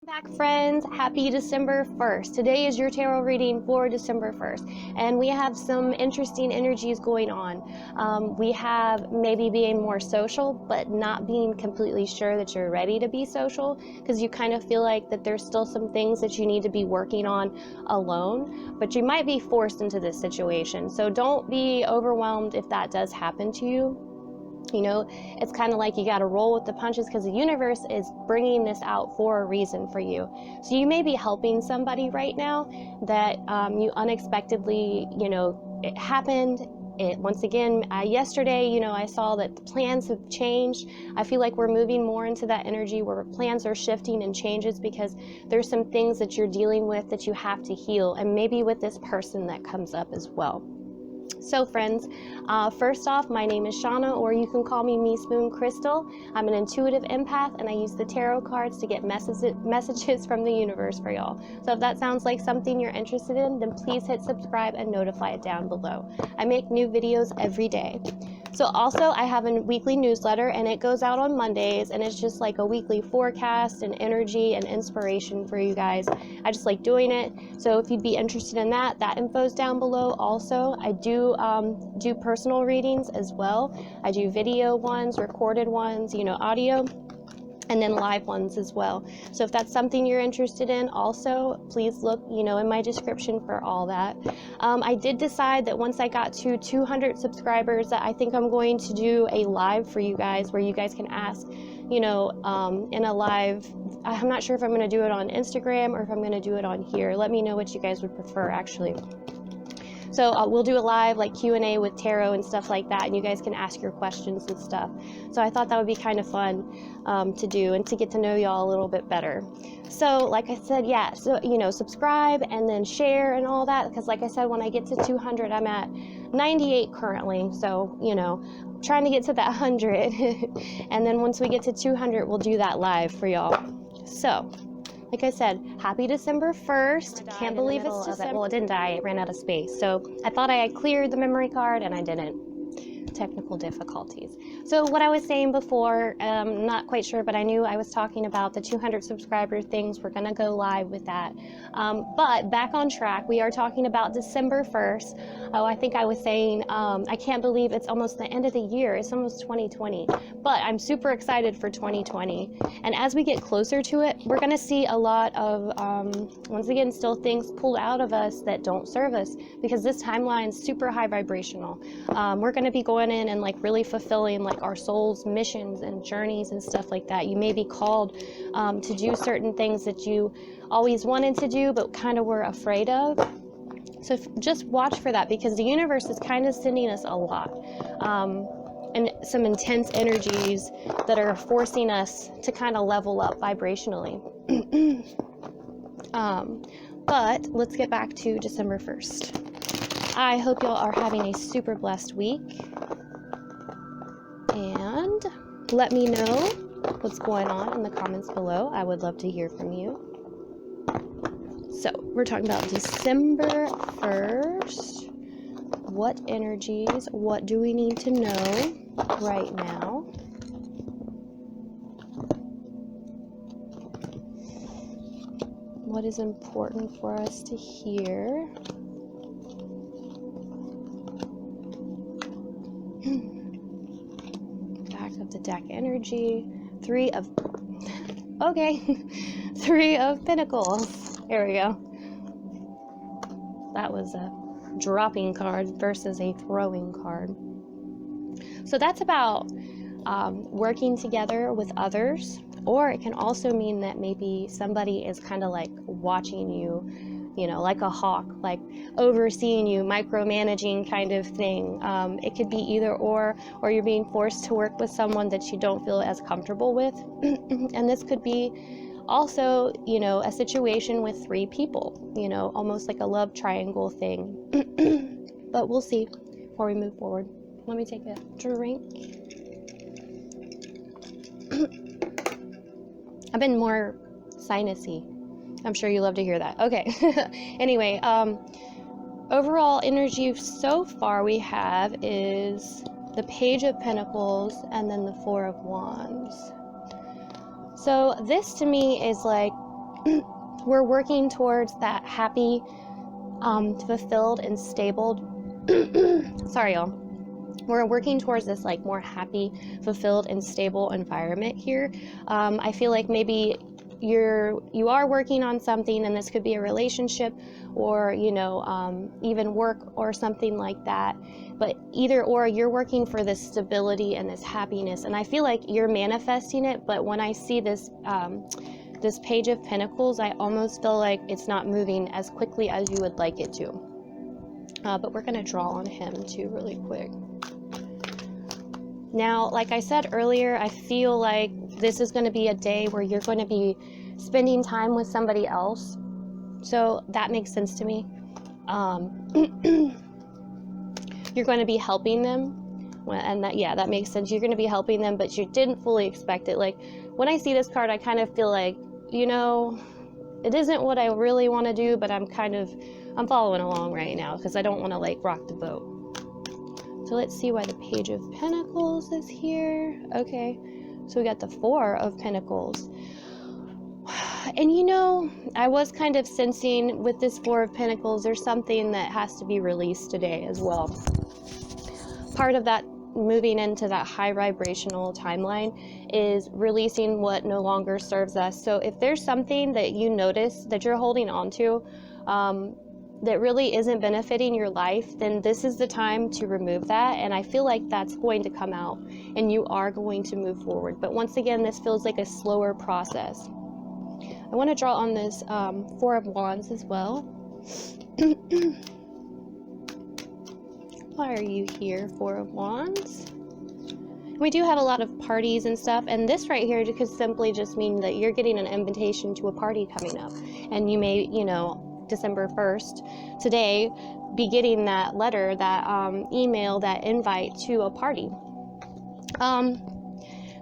Back, friends. Happy December 1st. Today is your tarot reading for December 1st, and we have some interesting energies going on. We have maybe being more social, but not being completely sure that you're ready to be social, because you kind of feel like that there's still some things that you need to be working on alone, but you might be forced into this situation. So don't be overwhelmed if that does happen to you. You know, it's kind of like you got to roll with the punches, because the universe is bringing this out for a reason for you. So you may be helping somebody right now that you unexpectedly, it happened. Once again, yesterday, I saw that the plans have changed. I feel like we're moving more into that energy where plans are shifting and changes, because there's some things that you're dealing with that you have to heal, and maybe with this person that comes up as well. So friends, first off, my name is Shauna, or you can call me mismooncrystal. I'm an intuitive empath, and I use the tarot cards to get messages from the universe for y'all. So if that sounds like something you're interested in, then please hit subscribe and notify it down below. I make new videos every day. So also, I have a weekly newsletter, and it goes out on Mondays, and it's just like a weekly forecast and energy and inspiration for you guys. I just like doing it. So if you'd be interested in that, that info's down below. Also, I do personal readings as well. I do video ones, recorded ones, audio, and then live ones as well. So if that's something you're interested in, also please look in my description for all that. I did decide that once I got to 200 subscribers, that I think I'm going to do a live for you guys, where you guys can ask in a live. I'm not sure if I'm going to do it on Instagram or if I'm going to do it on here. Let me know what you guys would prefer, actually. So we'll do a live like Q&A with tarot and stuff like that, and you guys can ask your questions and stuff. So I thought that would be kind of fun to do, and to get to know y'all a little bit better. So like I said, yeah, so subscribe and then share and all that, because like I said, when I get to 200, I'm at 98 currently, so trying to get to that 100. And then once we get to 200, we'll do that live for y'all. So like I said, happy December 1st. I can't believe it's December. Well, it didn't die. It ran out of space. So I thought I had cleared the memory card, and I didn't. Technical difficulties. So what I was saying before, not quite sure, but I knew I was talking about the 200 subscriber things. We're going to go live with that. But back on track, we are talking about December 1st. Oh, I think I was saying, I can't believe it's almost the end of the year. It's almost 2020. But I'm super excited for 2020. And as we get closer to it, we're going to see a lot of, once again, still things pulled out of us that don't serve us, because this timeline is super high vibrational. We're going to be going in and like really fulfilling like our soul's missions and journeys and stuff like that. You may be called to do certain things that you always wanted to do but kind of were afraid of. So just watch for that, because the universe is kind of sending us a lot and some intense energies that are forcing us to kind of level up vibrationally. But let's get back to December 1st. I hope y'all are having a super blessed week, and let me know what's going on in the comments below. I would love to hear from you. So we're talking about December 1st. What energies, what do we need to know right now? What is important for us to hear? Back of the deck energy. Three of Pentacles. Here we go. That was a dropping card versus a throwing card. So that's about working together with others, or it can also mean that maybe somebody is kind of like watching you, like a hawk, like overseeing you, micromanaging kind of thing. It could be either or you're being forced to work with someone that you don't feel as comfortable with. And this could be also, a situation with three people, almost like a love triangle thing. But we'll see before we move forward. Let me take a drink. I've been more sinusy. I'm sure you love to hear that. Okay. Anyway, overall energy so far we have is the Page of Pentacles and then the Four of Wands. So this to me is like we're working towards that happy, fulfilled and stable, sorry y'all, we're working towards this like more happy, fulfilled and stable environment here. I feel like maybe you are working on something, and this could be a relationship or, you know, even work or something like that. But either or, you're working for this stability and this happiness, and I feel like you're manifesting it. But when I see this this Page of Pentacles, I almost feel like it's not moving as quickly as you would like it to. But we're gonna draw on him too really quick. Now, like I said earlier, I feel like this is going to be a day where you're going to be spending time with somebody else. So that makes sense to me. You're going to be helping them. And that makes sense. You're going to be helping them, but you didn't fully expect it. Like when I see this card, I kind of feel like, you know, it isn't what I really want to do, but I'm following along right now because I don't want to like rock the boat. So let's see why the Page of Pentacles is here. Okay, so we got the Four of Pentacles. And you know, I was kind of sensing with this Four of Pentacles, there's something that has to be released today as well. Part of that moving into that high vibrational timeline is releasing what no longer serves us. So if there's something that you notice that you're holding on to, that really isn't benefiting your life, then this is the time to remove that. And I feel like that's going to come out and you are going to move forward. But once again, this feels like a slower process. I want to draw on this Four of Wands as well. Why are you here, Four of Wands? We do have a lot of parties and stuff, and this right here could simply just mean that you're getting an invitation to a party coming up. And you may, you know, December 1st, today, be getting that letter, that email, that invite to a party.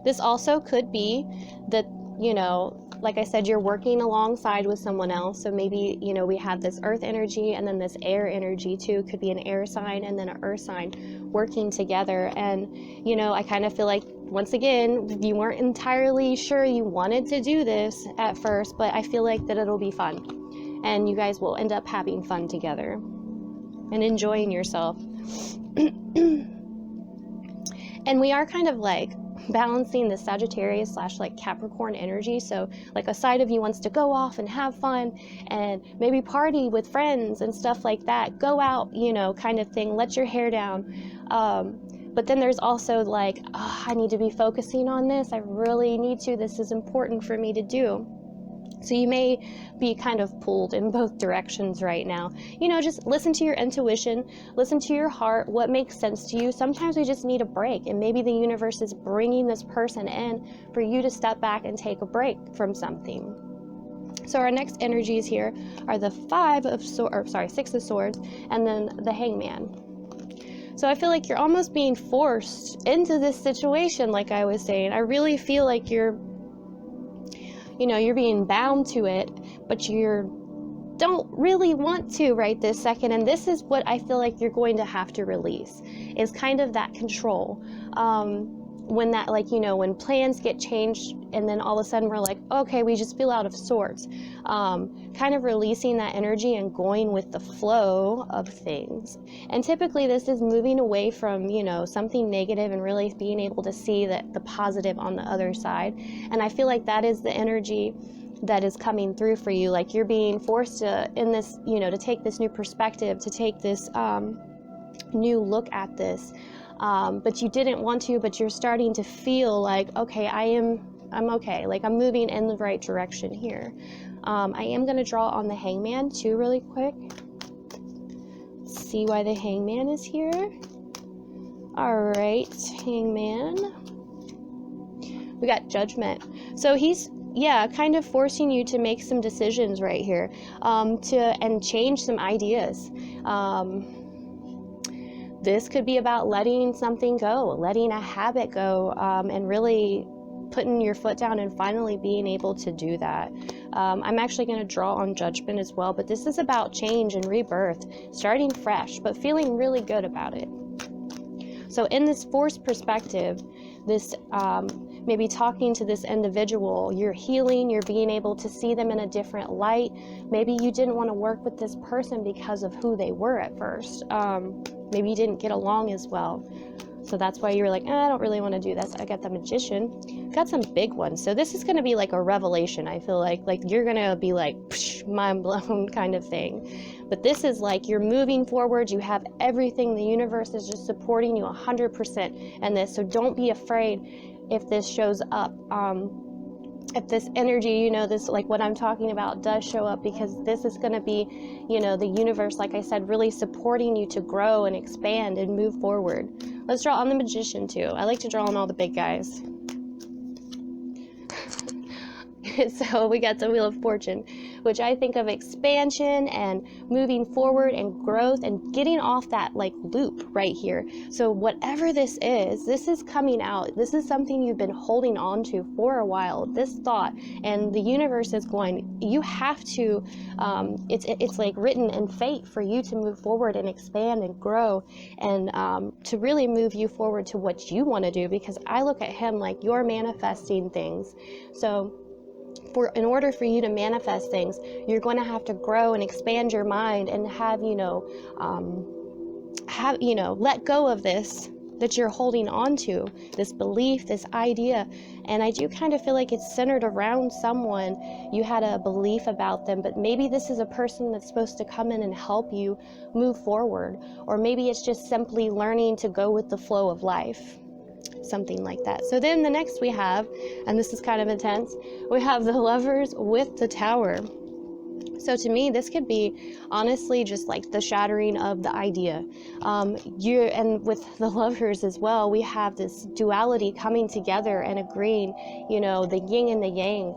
This also could be that, you know, like I said, you're working alongside with someone else. So maybe, you know, we have this earth energy and then this air energy too. Could be an air sign and then an earth sign working together. And, you know, I kind of feel like, once again, you weren't entirely sure you wanted to do this at first, but I feel like that it'll be fun. And you guys will end up having fun together and enjoying yourself. And we are kind of like balancing the Sagittarius / like Capricorn energy. So like a side of you wants to go off and have fun and maybe party with friends and stuff like that. Go out, you know, kind of thing. Let your hair down. But then there's also like, oh, I need to be focusing on this. I really need to. This is important for me to do. So you may be kind of pulled in both directions right now. You know, just listen to your intuition, listen to your heart, what makes sense to you. Sometimes we just need a break, and maybe the universe is bringing this person in for you to step back and take a break from something. So our next energies here are the Six of Swords, and then the Hangman. So I feel like you're almost being forced into this situation, like I was saying. I really feel like you're being bound to it, but you don't really want to right this second. And this is what I feel like you're going to have to release, is kind of that control. When that, like, you know, when plans get changed and then all of a sudden we're like, okay, we just feel out of sorts. Kind of releasing that energy and going with the flow of things. And typically this is moving away from, you know, something negative and really being able to see that the positive on the other side. And I feel like that is the energy that is coming through for you. Like you're being forced to, in this, you know, to take this new perspective, to take this new look at this. But you didn't want to, but you're starting to feel like, okay, I'm okay. Like I'm moving in the right direction here. I am going to draw on the Hangman too really quick. See why the Hangman is here. All right, Hangman. We got Judgment. So he's, kind of forcing you to make some decisions right here, and change some ideas. This could be about letting something go, letting a habit go, and really putting your foot down and finally being able to do that. I'm actually going to draw on Judgment as well, but this is about change and rebirth, starting fresh, but feeling really good about it. So in this forced perspective, this maybe talking to this individual, you're healing, you're being able to see them in a different light. Maybe you didn't want to work with this person because of who they were at first. Maybe you didn't get along as well. So that's why you're like, I don't really want to do this. I got the Magician. Got some big ones. So this is going to be like a revelation, I feel like you're going to be like, psh, mind blown kind of thing. But this is like you're moving forward. You have everything. The universe is just supporting you 100% in this. So don't be afraid if this shows up. If this energy, you know, this, like what I'm talking about, does show up, because this is going to be, you know, the universe, like I said, really supporting you to grow and expand and move forward. Let's draw on the Magician too. I like to draw on all the big guys. So we got the Wheel of Fortune, which I think of expansion and moving forward and growth and getting off that like loop right here. So whatever this is coming out. This is something you've been holding on to for a while, this thought, and the universe is going, you have to, it's like written in fate for you to move forward and expand and grow, and to really move you forward to what you want to do, because I look at him like you're manifesting things. So in order for you to manifest things, you're going to have to grow and expand your mind and have let go of this that you're holding on to, this belief, this idea. And I do kind of feel like it's centered around someone. You had a belief about them, but maybe this is a person that's supposed to come in and help you move forward. Or maybe it's just simply learning to go with the flow of life. Something like that. So then the next we have, and this is kind of intense, we have the Lovers with the Tower. So to me, this could be honestly just like the shattering of the idea. And with the Lovers as well, we have this duality coming together and agreeing, you know, the yin and the yang.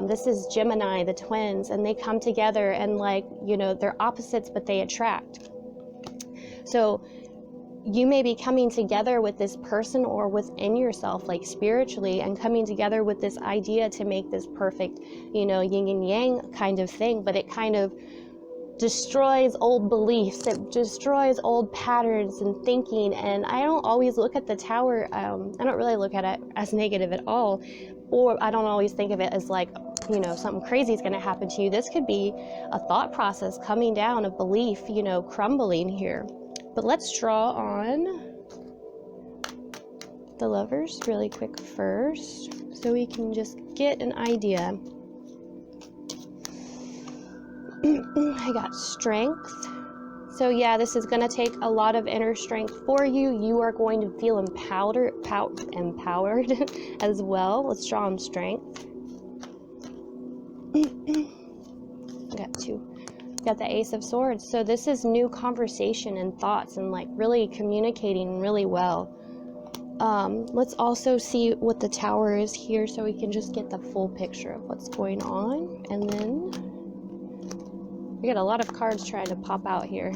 This is Gemini, the twins, and they come together and like, you know, they're opposites, but they attract. So you may be coming together with this person or within yourself, like spiritually, and coming together with this idea to make this perfect, you know, yin and yang kind of thing. But it kind of destroys old beliefs. It destroys old patterns and thinking. And I don't always look at the Tower. I don't really look at it as negative at all. Or I don't always think of it as like, you know, something crazy is going to happen to you. This could be a thought process coming down, a belief, you know, crumbling here. But let's draw on the Lovers really quick first, so we can just get an idea. I got Strength. So yeah, this is going to take a lot of inner strength for you. You are going to feel empowered as well. Let's draw on Strength. I got two. Got the Ace of Swords. So this is new conversation and thoughts and like really communicating really well. Let's also see what the Tower is here, so we can just get the full picture of what's going on. And then we got a lot of cards trying to pop out here.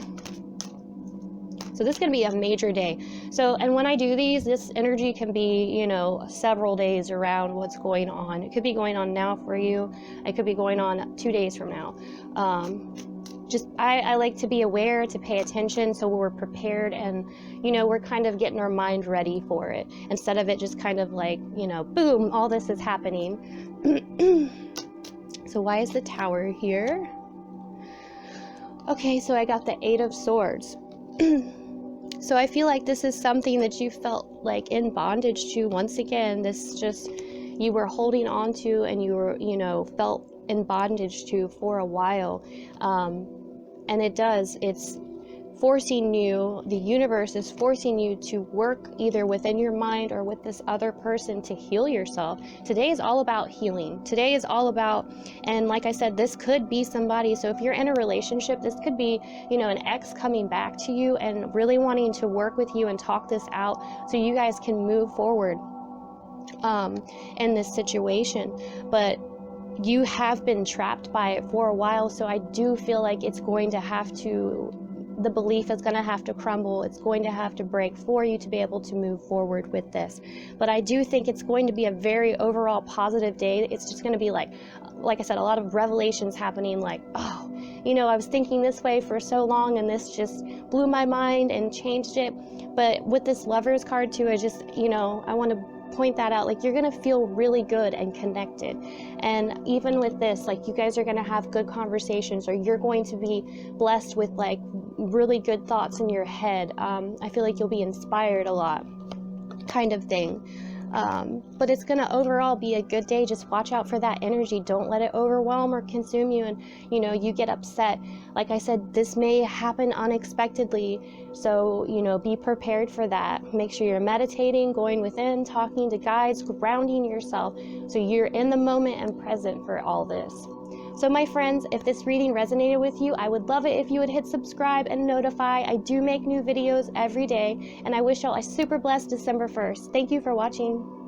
So this is going to be a major day. So, and when I do these, this energy can be, you know, several days around what's going on. It could be going on now for you. It could be going on 2 days from now. I like to be aware, to pay attention, so we're prepared and, you know, we're kind of getting our mind ready for it, instead of it just kind of like, you know, boom, all this is happening. So why is the Tower here? Okay, so I got the Eight of Swords. So I feel like this is something that you felt like in bondage to. Once again, this just, you were holding on to, and you were, you know, felt in bondage to for a while. And it's forcing you, the universe is forcing you to work either within your mind or with this other person to heal yourself. Today is all about healing. Today is all about, and like I said, this could be somebody. So if you're in a relationship, this could be, you know, an ex coming back to you and really wanting to work with you and talk this out so you guys can move forward in this situation. But you have been trapped by it for a while, so I do feel like it's going to have to, the belief is going to have to crumble. It's going to have to break for you to be able to move forward with this. But I do think it's going to be a very overall positive day. It's just going to be like I said, a lot of revelations happening, like, oh, you know, I was thinking this way for so long and this just blew my mind and changed it. But with this Lovers card too, I just, you know, I want to point that out. Like, you're gonna feel really good and connected. And even with this, like, you guys are gonna have good conversations, or you're going to be blessed with like really good thoughts in your head. I feel like you'll be inspired a lot, kind of thing. But it's gonna overall be a good day. Just watch out for that energy. Don't let it overwhelm or consume you, and you get upset. Like I said, this may happen unexpectedly, so be prepared for that. Make sure you're meditating, going within, talking to guides, grounding yourself, so you're in the moment and present for all this. So my friends, if this reading resonated with you, I would love it if you would hit subscribe and notify. I do make new videos every day, and I wish y'all a super blessed December 1st. Thank you for watching.